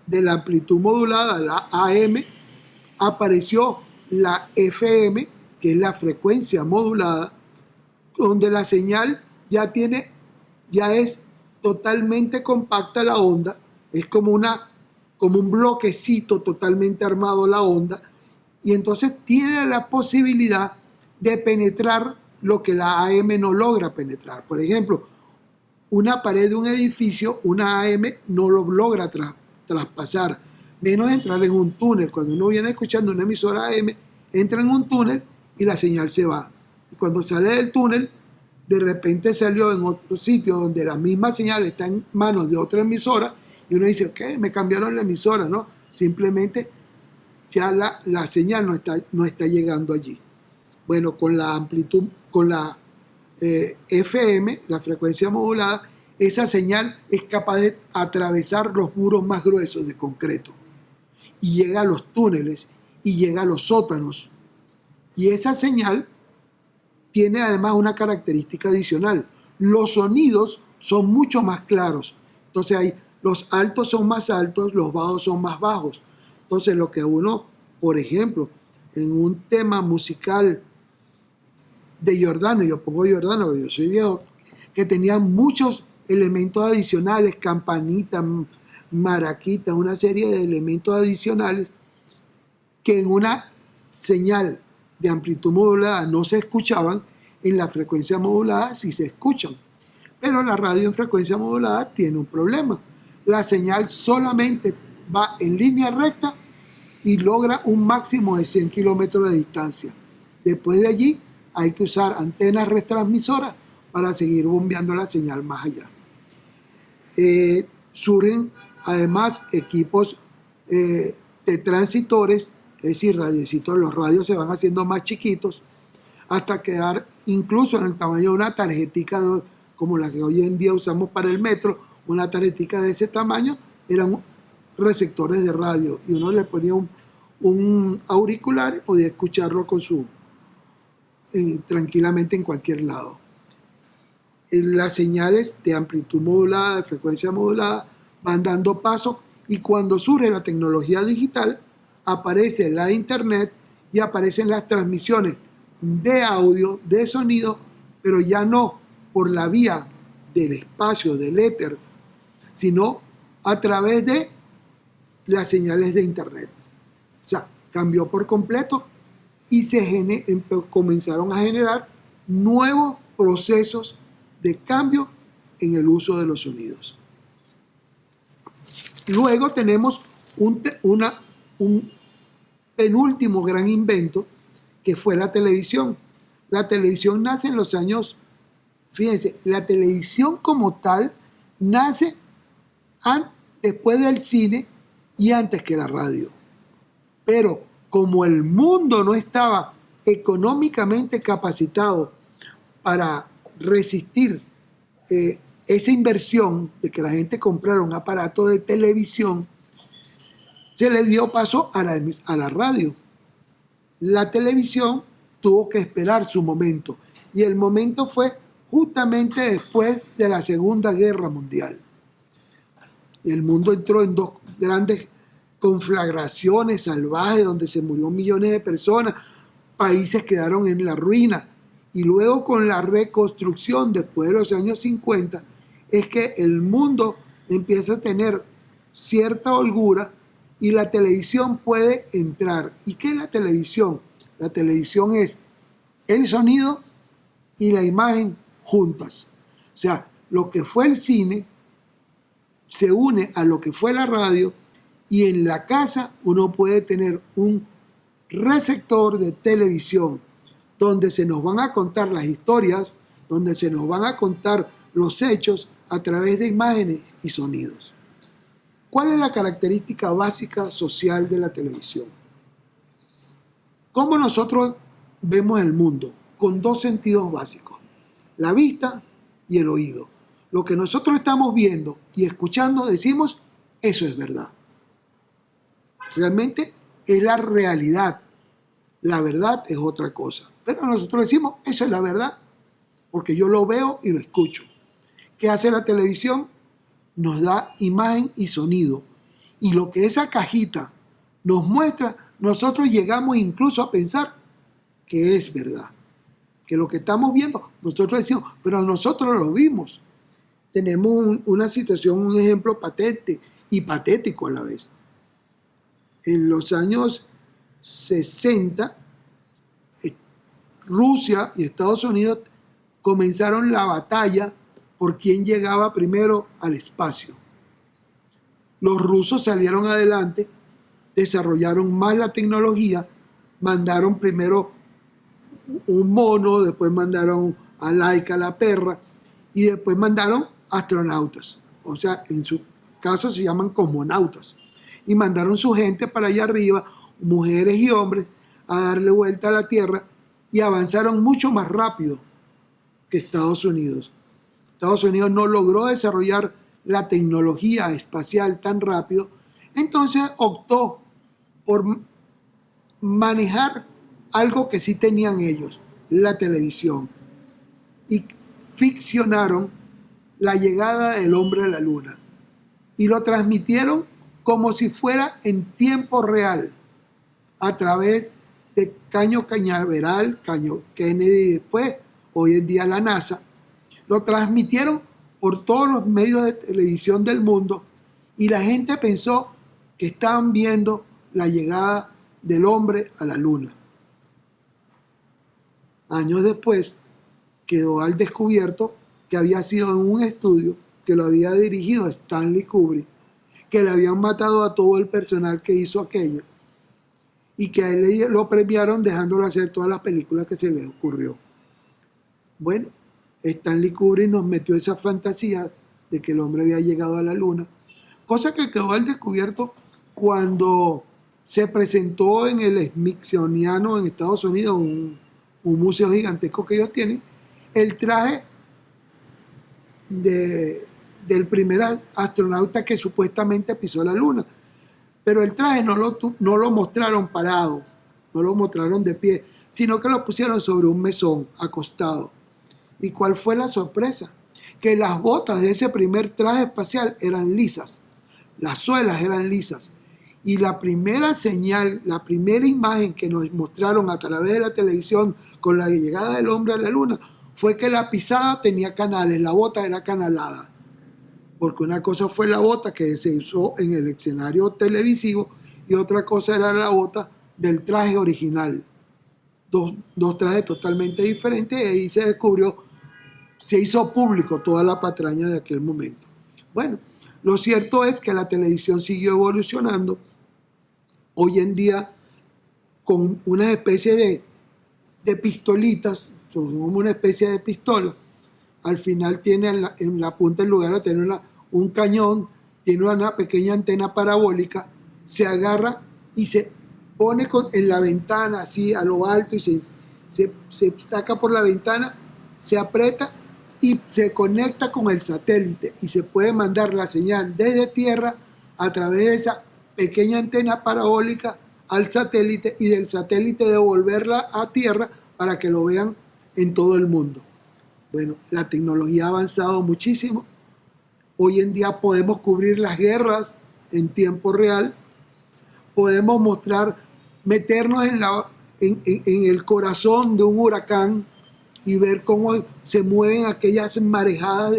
de la amplitud modulada, la AM, apareció la FM, que es la frecuencia modulada, donde la señal ya es totalmente compacta la onda, es como un bloquecito totalmente armado la onda, y entonces tiene la posibilidad de penetrar lo que la AM no logra penetrar. Por ejemplo, una pared de un edificio, una AM no lo logra traspasar, menos entrar en un túnel. Cuando uno viene escuchando una emisora AM, entra en un túnel y la señal se va. Y cuando sale del túnel, de repente salió en otro sitio donde la misma señal está en manos de otra emisora y uno dice, ok, me cambiaron la emisora, ¿no? Simplemente ya la señal no está llegando allí. Bueno, con la amplitud, con la FM, la frecuencia modulada, esa señal es capaz de atravesar los muros más gruesos de concreto y llega a los túneles y llega a los sótanos. Y esa señal tiene además una característica adicional. Los sonidos son mucho más claros. Entonces los altos son más altos, los bajos son más bajos. Entonces lo que uno, por ejemplo, en un tema musical de Giordano, yo pongo Giordano porque yo soy viejo, que tenía muchos elementos adicionales, campanitas, maraquitas, una serie de elementos adicionales que en una señal de amplitud modulada no se escuchaban, en la frecuencia modulada sí se escuchan. Pero la radio en frecuencia modulada tiene un problema. La señal solamente va en línea recta y logra un máximo de 100 kilómetros de distancia. Después de allí hay que usar antenas retransmisoras para seguir bombeando la señal más allá. Surgen además equipos de transitores, es decir, radiecitos, los radios se van haciendo más chiquitos hasta quedar incluso en el tamaño de una tarjetica como la que hoy en día usamos para el metro. Una tarjetica de ese tamaño eran receptores de radio y uno le ponía un auricular y podía escucharlo con tranquilamente en cualquier lado. Las señales de amplitud modulada, de frecuencia modulada, van dando paso y cuando surge la tecnología digital, aparece la internet y aparecen las transmisiones de audio, de sonido, pero ya no por la vía del espacio, del éter, sino a través de las señales de internet. O sea, cambió por completo y comenzaron a generar nuevos procesos de cambio en el uso de los sonidos. Luego tenemos un penúltimo gran invento que fue la televisión. La televisión nace en los años, fíjense, la televisión como tal nace después del cine y antes que la radio. Pero como el mundo no estaba económicamente capacitado para resistir esa inversión de que la gente comprara un aparato de televisión, se le dio paso a la radio. La televisión tuvo que esperar su momento y el momento fue justamente después de la Segunda Guerra Mundial. El mundo entró en dos grandes conflagraciones salvajes donde se murieron millones de personas, países quedaron en la ruina y luego con la reconstrucción después de los años 50 es que el mundo empieza a tener cierta holgura y la televisión puede entrar. ¿Y qué es la televisión? La televisión es el sonido y la imagen juntas. O sea, lo que fue el cine se une a lo que fue la radio y en la casa uno puede tener un receptor de televisión donde se nos van a contar las historias, donde se nos van a contar los hechos a través de imágenes y sonidos. ¿Cuál es la característica básica social de la televisión? ¿Cómo nosotros vemos el mundo? Con dos sentidos básicos, la vista y el oído. Lo que nosotros estamos viendo y escuchando decimos, eso es verdad. Realmente es la realidad. La verdad es otra cosa. Pero nosotros decimos, eso es la verdad, porque yo lo veo y lo escucho. ¿Qué hace la televisión? Nos da imagen y sonido. Y lo que esa cajita nos muestra, nosotros llegamos incluso a pensar que es verdad. Que lo que estamos viendo, nosotros decimos, pero nosotros lo vimos. Tenemos una situación, un ejemplo patente y patético a la vez. En los años 60, Rusia y Estados Unidos comenzaron la batalla por quién llegaba primero al espacio. Los rusos salieron adelante, desarrollaron más la tecnología, mandaron primero un mono, después mandaron a Laika, la perra, y después mandaron astronautas. O sea, en su caso se llaman cosmonautas. Y mandaron su gente para allá arriba, mujeres y hombres, a darle vuelta a la Tierra y avanzaron mucho más rápido que Estados Unidos. Estados Unidos no logró desarrollar la tecnología espacial tan rápido, entonces optó por manejar algo que sí tenían ellos, la televisión, y ficcionaron la llegada del hombre a la luna y lo transmitieron como si fuera en tiempo real a través de Caño Cañaveral, Caño Kennedy, después, hoy en día la NASA, lo transmitieron por todos los medios de televisión del mundo y la gente pensó que estaban viendo la llegada del hombre a la luna. Años después quedó al descubierto que había sido en un estudio que lo había dirigido Stanley Kubrick, que le habían matado a todo el personal que hizo aquello y que a él lo premiaron dejándolo hacer todas las películas que se le ocurrió. Bueno, Stanley Kubrick nos metió esa fantasía de que el hombre había llegado a la luna, cosa que quedó al descubierto cuando se presentó en el Smithsonian en Estados Unidos, un museo gigantesco que ellos tienen, el traje del primer astronauta que supuestamente pisó la luna. Pero el traje no lo mostraron parado, no lo mostraron de pie, sino que lo pusieron sobre un mesón, acostado. ¿Y cuál fue la sorpresa? Que las botas de ese primer traje espacial eran lisas, las suelas eran lisas. Y la primera señal, la primera imagen que nos mostraron a través de la televisión con la llegada del hombre a la luna fue que la pisada tenía canales, la bota era canalada. Porque una cosa fue la bota que se usó en el escenario televisivo y otra cosa era la bota del traje original. Dos trajes totalmente diferentes, y ahí se descubrió, se hizo público toda la patraña de aquel momento. Bueno, lo cierto es que la televisión siguió evolucionando. Hoy en día, con una especie de pistolitas, como una especie de pistola, al final tiene en la punta, en lugar de tener un cañón, tiene una pequeña antena parabólica, se agarra y se pone en la ventana así a lo alto y se saca por la ventana, se aprieta y se conecta con el satélite y se puede mandar la señal desde tierra a través de esa pequeña antena parabólica al satélite y del satélite devolverla a tierra para que lo vean en todo el mundo. Bueno, la tecnología ha avanzado muchísimo. Hoy en día podemos cubrir las guerras en tiempo real. Podemos meternos en el corazón de un huracán y ver cómo se mueven aquellas marejadas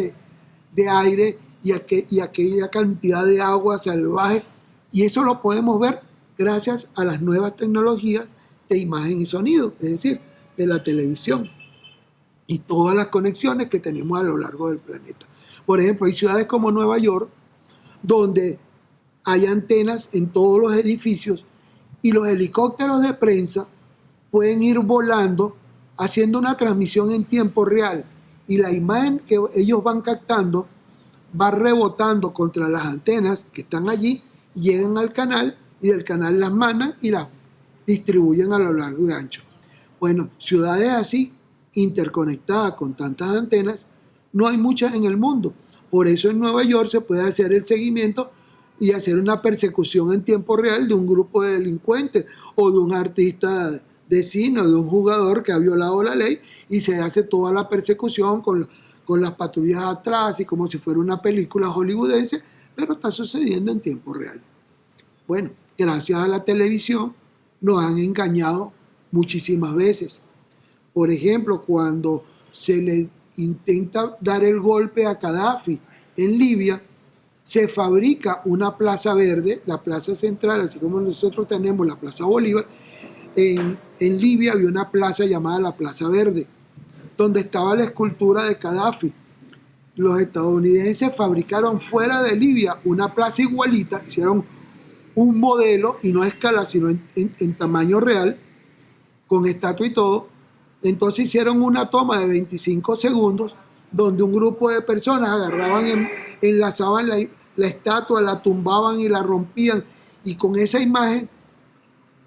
de aire y aquella cantidad de agua salvaje. Y eso lo podemos ver gracias a las nuevas tecnologías de imagen y sonido, es decir, de la televisión y todas las conexiones que tenemos a lo largo del planeta. Por ejemplo, hay ciudades como Nueva York, donde hay antenas en todos los edificios y los helicópteros de prensa pueden ir volando haciendo una transmisión en tiempo real y la imagen que ellos van captando va rebotando contra las antenas que están allí, llegan al canal y del canal las mandan y las distribuyen a lo largo y ancho. Bueno, ciudades así, interconectadas con tantas antenas, no hay muchas en el mundo. Por eso en Nueva York se puede hacer el seguimiento y hacer una persecución en tiempo real de un grupo de delincuentes o de un artista de cine o de un jugador que ha violado la ley y se hace toda la persecución con las patrullas atrás y como si fuera una película hollywoodense, pero está sucediendo en tiempo real. Bueno, gracias a la televisión nos han engañado muchísimas veces. Por ejemplo, cuando se le intenta dar el golpe a Gaddafi en Libia, se fabrica una plaza verde, la plaza central, así como nosotros tenemos la Plaza Bolívar. En Libia había una plaza llamada la Plaza Verde, donde estaba la escultura de Gaddafi. Los estadounidenses fabricaron fuera de Libia una plaza igualita, hicieron un modelo, y no a escala, sino en tamaño real, con estatua y todo. Entonces hicieron una toma de 25 segundos donde un grupo de personas agarraban, enlazaban la estatua, la tumbaban y la rompían, y con esa imagen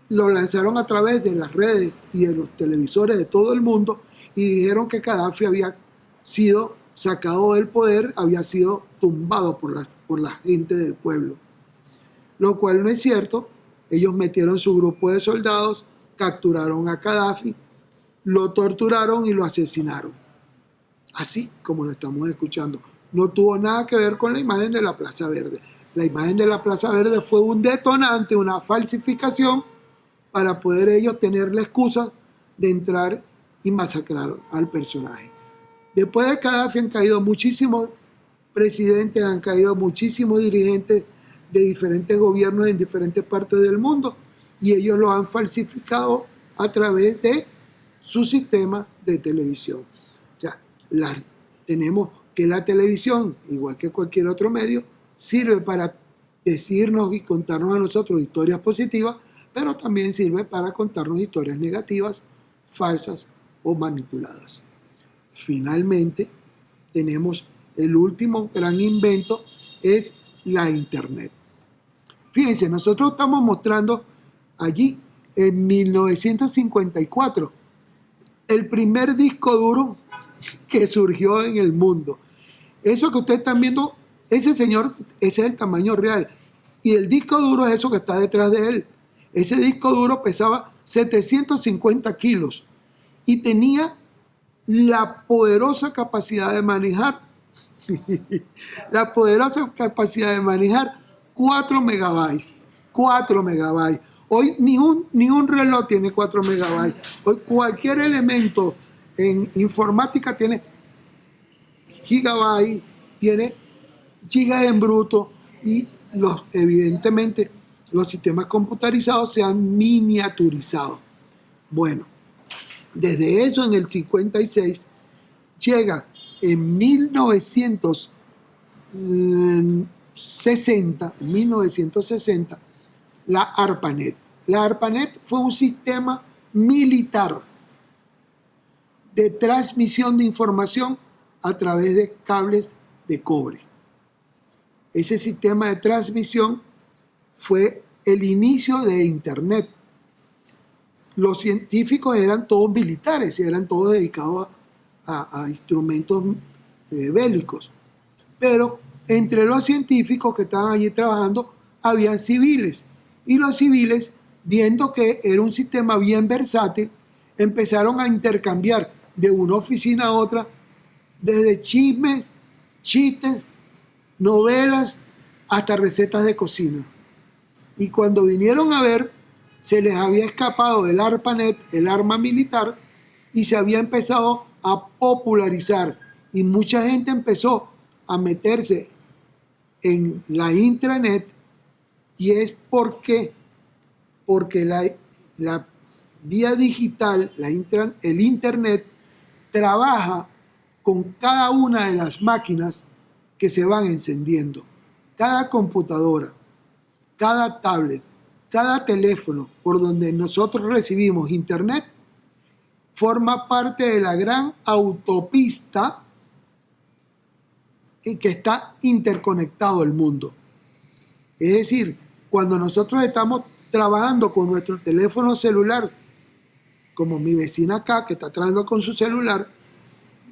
lo lanzaron a través de las redes y de los televisores de todo el mundo y dijeron que Gaddafi había sido sacado del poder, había sido tumbado por la gente del pueblo. Lo cual no es cierto. Ellos metieron su grupo de soldados, capturaron a Gaddafi, lo torturaron y lo asesinaron. Así como lo estamos escuchando. No tuvo nada que ver con la imagen de la Plaza Verde. La imagen de la Plaza Verde fue un detonante, una falsificación para poder ellos tener la excusa de entrar y masacrar al personaje. Después de Gaddafi han caído muchísimos presidentes, han caído muchísimos dirigentes de diferentes gobiernos en diferentes partes del mundo y ellos lo han falsificado a través de su sistema de televisión. O sea, tenemos que la televisión, igual que cualquier otro medio, sirve para decirnos y contarnos a nosotros historias positivas, pero también sirve para contarnos historias negativas, falsas o manipuladas. Finalmente, tenemos el último gran invento, es la Internet. Fíjense, nosotros estamos mostrando allí en 1954 el primer disco duro que surgió en el mundo. Eso que ustedes están viendo, ese señor, ese es el tamaño real. Y el disco duro es eso que está detrás de él. Ese disco duro pesaba 750 kilos y tenía la poderosa capacidad de manejar, 4 megabytes. 4 megabytes. Hoy ni un reloj tiene 4 megabytes. Hoy cualquier elemento en informática tiene gigabytes, tiene gigas en bruto y evidentemente los sistemas computarizados se han miniaturizado. Bueno, desde eso en el 56 llega en 1960 la ARPANET. La ARPANET fue un sistema militar de transmisión de información a través de cables de cobre. Ese sistema de transmisión fue el inicio de Internet. Los científicos eran todos militares, eran todos dedicados a instrumentos bélicos. Pero entre los científicos que estaban allí trabajando, habían civiles. Y los civiles, viendo que era un sistema bien versátil, empezaron a intercambiar de una oficina a otra, desde chismes, chistes, novelas, hasta recetas de cocina. Y cuando vinieron a ver, se les había escapado el ARPANET, el arma militar, y se había empezado a popularizar. Y mucha gente empezó a meterse en la intranet, y es porque la vía digital, el Internet, trabaja con cada una de las máquinas que se van encendiendo. Cada computadora, cada tablet, cada teléfono por donde nosotros recibimos Internet forma parte de la gran autopista en que está interconectado el mundo. Es decir, cuando nosotros estamos trabajando con nuestro teléfono celular, como mi vecina acá que está trabajando con su celular,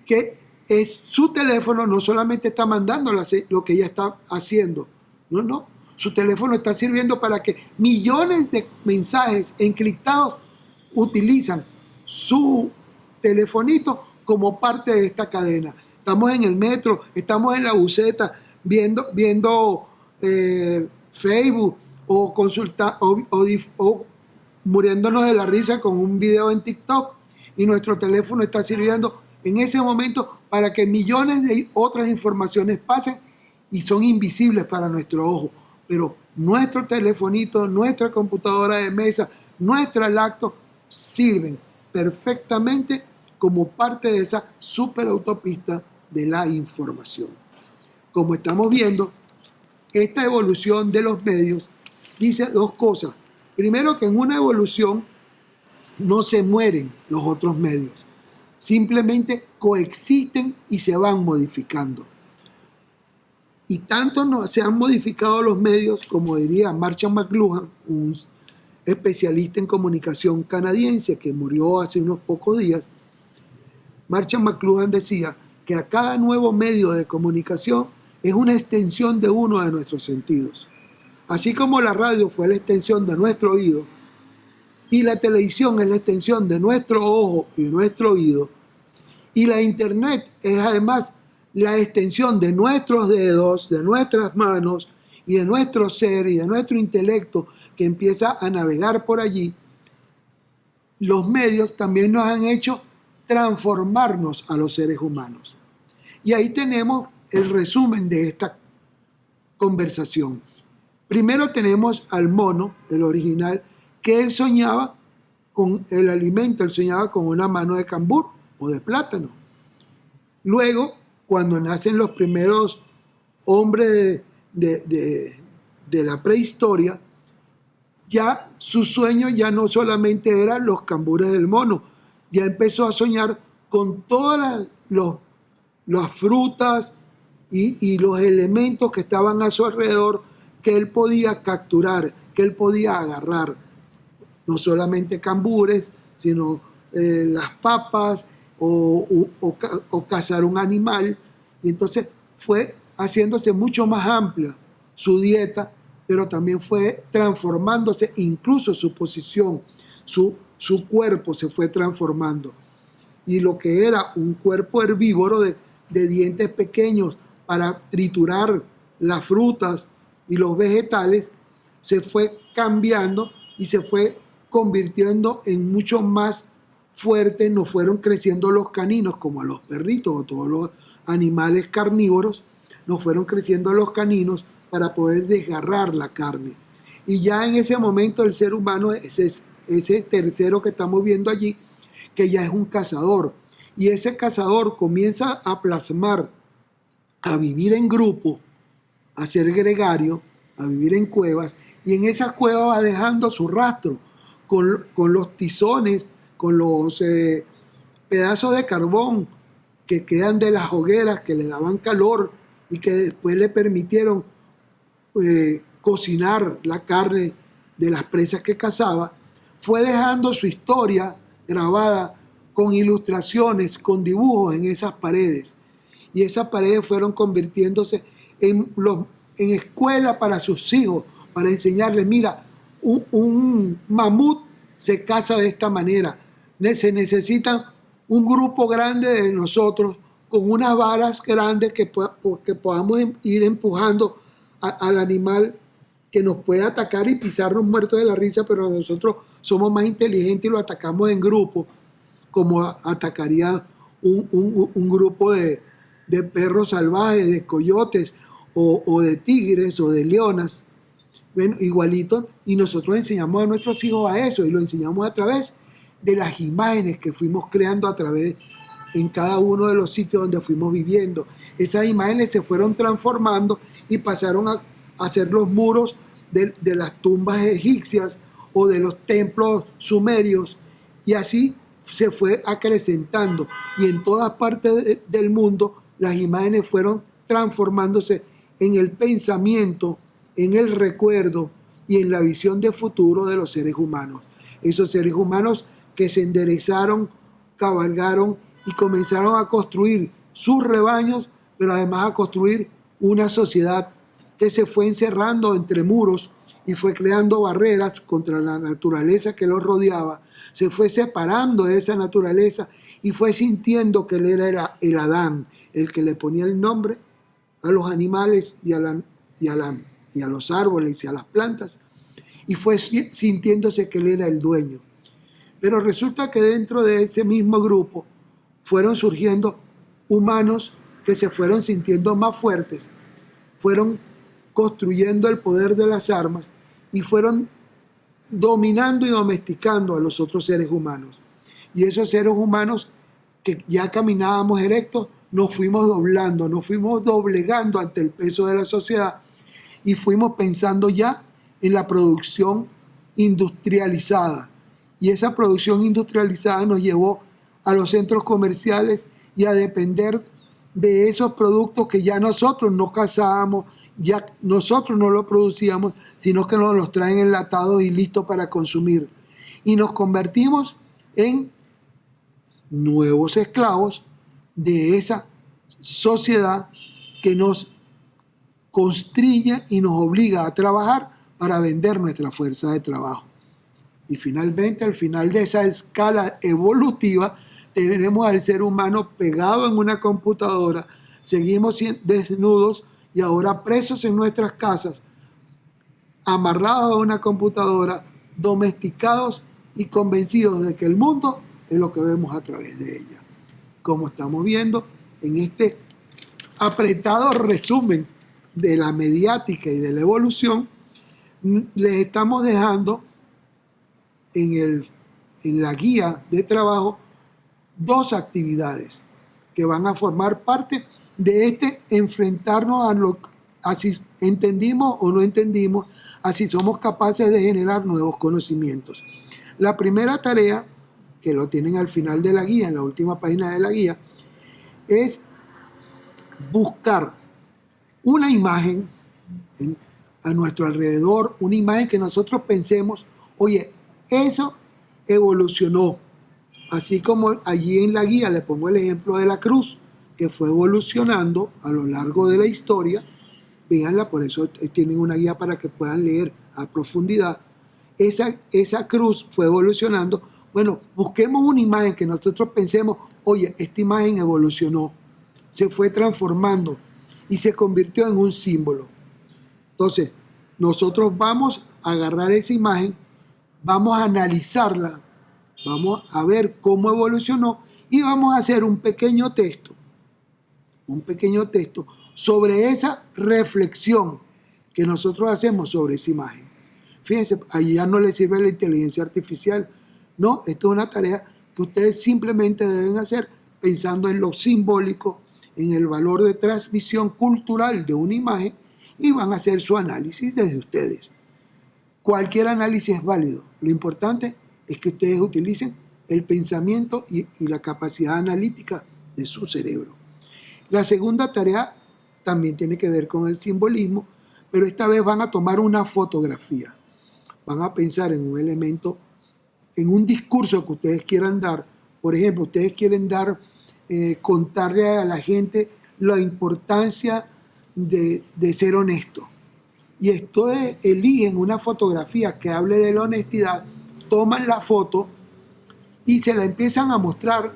que es su teléfono, no solamente está mandando lo que ella está haciendo, no, su teléfono está sirviendo para que millones de mensajes encriptados utilizan su telefonito como parte de esta cadena. Estamos en el metro, estamos en la buseta viendo Facebook o muriéndonos de la risa con un video en TikTok, y nuestro teléfono está sirviendo en ese momento para que millones de otras informaciones pasen y son invisibles para nuestro ojo. Pero nuestro telefonito, nuestra computadora de mesa, nuestra laptop sirven perfectamente como parte de esa superautopista de la información. Como estamos viendo, esta evolución de los medios dice dos cosas. Primero, que en una evolución no se mueren los otros medios, simplemente coexisten y se van modificando. Y tanto se han modificado los medios, como diría Marshall McLuhan, un especialista en comunicación canadiense que murió hace unos pocos días. Marshall McLuhan decía que a cada nuevo medio de comunicación es una extensión de uno de nuestros sentidos. Así como la radio fue la extensión de nuestro oído y la televisión es la extensión de nuestro ojo y de nuestro oído, y la Internet es además la extensión de nuestros dedos, de nuestras manos y de nuestro ser y de nuestro intelecto que empieza a navegar por allí, los medios también nos han hecho transformarnos a los seres humanos. Y ahí tenemos el resumen de esta conversación. Primero tenemos al mono, el original, que él soñaba con el alimento, él soñaba con una mano de cambur o de plátano. Luego, cuando nacen los primeros hombres de la prehistoria, ya su sueño ya no solamente eran los cambures del mono, ya empezó a soñar con todas las frutas y los elementos que estaban a su alrededor que él podía capturar, que él podía agarrar. No solamente cambures, sino las papas o cazar un animal. Y entonces fue haciéndose mucho más amplia su dieta, pero también fue transformándose, incluso su posición, su cuerpo se fue transformando. Y lo que era un cuerpo herbívoro de dientes pequeños para triturar las frutas y los vegetales, se fue cambiando y se fue convirtiendo en mucho más fuerte. Nos fueron creciendo los caninos, como a los perritos o todos los animales carnívoros, nos fueron creciendo los caninos para poder desgarrar la carne. Y ya en ese momento el ser humano, ese tercero que estamos viendo allí, que ya es un cazador. Y ese cazador comienza a plasmar, a vivir en grupo, a ser gregario, a vivir en cuevas, y en esas cuevas va dejando su rastro con los tizones, con los pedazos de carbón que quedan de las hogueras que le daban calor y que después le permitieron cocinar la carne de las presas que cazaba. Fue dejando su historia grabada con ilustraciones, con dibujos en esas paredes. Y esas paredes fueron convirtiéndose en escuela para sus hijos, para enseñarles, mira, un mamut se caza de esta manera. Se necesita un grupo grande de nosotros con unas varas grandes que podamos ir empujando al animal que nos puede atacar y pisarnos muertos de la risa, pero nosotros somos más inteligentes y lo atacamos en grupo, como atacaría un grupo de perros salvajes, de coyotes o de tigres o de leonas. Bueno, igualito, y nosotros enseñamos a nuestros hijos a eso, y lo enseñamos a través de las imágenes que fuimos creando a través en cada uno de los sitios donde fuimos viviendo. Esas imágenes se fueron transformando y pasaron a ser los muros de las tumbas egipcias o de los templos sumerios, y así se fue acrecentando, y en todas partes del mundo las imágenes fueron transformándose en el pensamiento, en el recuerdo y en la visión de futuro de los seres humanos. Esos seres humanos que se enderezaron, cabalgaron y comenzaron a construir sus rebaños, pero además a construir una sociedad que se fue encerrando entre muros y fue creando barreras contra la naturaleza que los rodeaba, se fue separando de esa naturaleza y fue sintiendo que él era el Adán, el que le ponía el nombre a los animales y a los árboles y a las plantas, y fue sintiéndose que él era el dueño. Pero resulta que dentro de ese mismo grupo fueron surgiendo humanos que se fueron sintiendo más fuertes, fueron construyendo el poder de las armas y fueron dominando y domesticando a los otros seres humanos. Y esos seres humanos que ya caminábamos erectos, nos fuimos doblando, nos fuimos doblegando ante el peso de la sociedad y fuimos pensando ya en la producción industrializada. Y esa producción industrializada nos llevó a los centros comerciales y a depender de esos productos que ya nosotros no cazábamos, ya nosotros no los producíamos, sino que nos los traen enlatados y listos para consumir. Y nos convertimos en nuevos esclavos de esa sociedad que nos constriñe y nos obliga a trabajar para vender nuestra fuerza de trabajo. Y finalmente, al final de esa escala evolutiva, tenemos al ser humano pegado en una computadora, seguimos desnudos y ahora presos en nuestras casas, amarrados a una computadora, domesticados y convencidos de que el mundo es lo que vemos a través de ella. Como estamos viendo en este apretado resumen de la mediática y de la evolución, Les estamos dejando en la guía de trabajo 2 actividades que van a formar parte de este enfrentarnos a si entendimos o no entendimos, a si somos capaces de generar nuevos conocimientos. La primera tarea, que lo tienen al final de la guía, en la última página de la guía, es buscar una imagen a nuestro alrededor, una imagen que nosotros pensemos, oye, eso evolucionó. Así como allí en la guía le pongo el ejemplo de la cruz, que fue evolucionando a lo largo de la historia. Véanla, por eso tienen una guía para que puedan leer a profundidad. Esa cruz fue evolucionando. Bueno, busquemos una imagen que nosotros pensemos, oye, esta imagen evolucionó, se fue transformando y se convirtió en un símbolo. Entonces, nosotros vamos a agarrar esa imagen, vamos a analizarla, vamos a ver cómo evolucionó y vamos a hacer un pequeño texto sobre esa reflexión que nosotros hacemos sobre esa imagen. Fíjense, ahí ya no le sirve la inteligencia artificial. No, esto es una tarea que ustedes simplemente deben hacer pensando en lo simbólico, en el valor de transmisión cultural de una imagen y van a hacer su análisis desde ustedes. Cualquier análisis es válido. Lo importante es que ustedes utilicen el pensamiento y la capacidad analítica de su cerebro. La segunda tarea también tiene que ver con el simbolismo, pero esta vez van a tomar una fotografía. Van a pensar en un elemento, en un discurso que ustedes quieran dar. Por ejemplo, ustedes quieren contarle a la gente la importancia de ser honesto. Y entonces eligen una fotografía que hable de la honestidad, toman la foto y se la empiezan a mostrar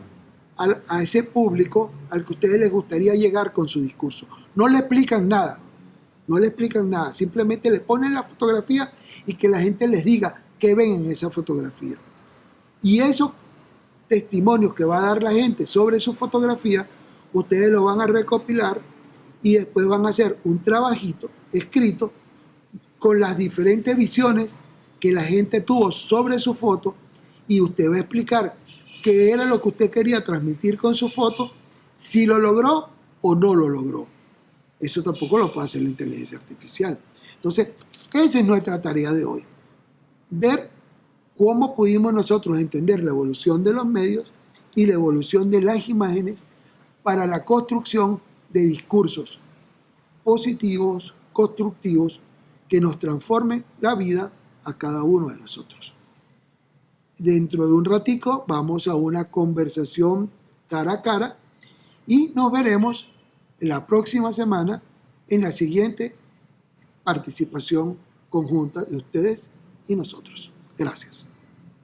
a ese público al que a ustedes les gustaría llegar con su discurso. No le explican nada, simplemente le ponen la fotografía y que la gente les diga qué ven en esa fotografía. Y esos testimonios que va a dar la gente sobre su fotografía, ustedes lo van a recopilar y después van a hacer un trabajito escrito con las diferentes visiones que la gente tuvo sobre su foto y usted va a explicar qué era lo que usted quería transmitir con su foto, si lo logró o no lo logró. Eso tampoco lo puede hacer la inteligencia artificial. Entonces, esa es nuestra tarea de hoy. Ver cómo pudimos nosotros entender la evolución de los medios y la evolución de las imágenes para la construcción de discursos positivos, constructivos, que nos transformen la vida a cada uno de nosotros. Dentro de un ratico vamos a una conversación cara a cara y nos veremos la próxima semana en la siguiente participación conjunta de ustedes y nosotros. Gracias.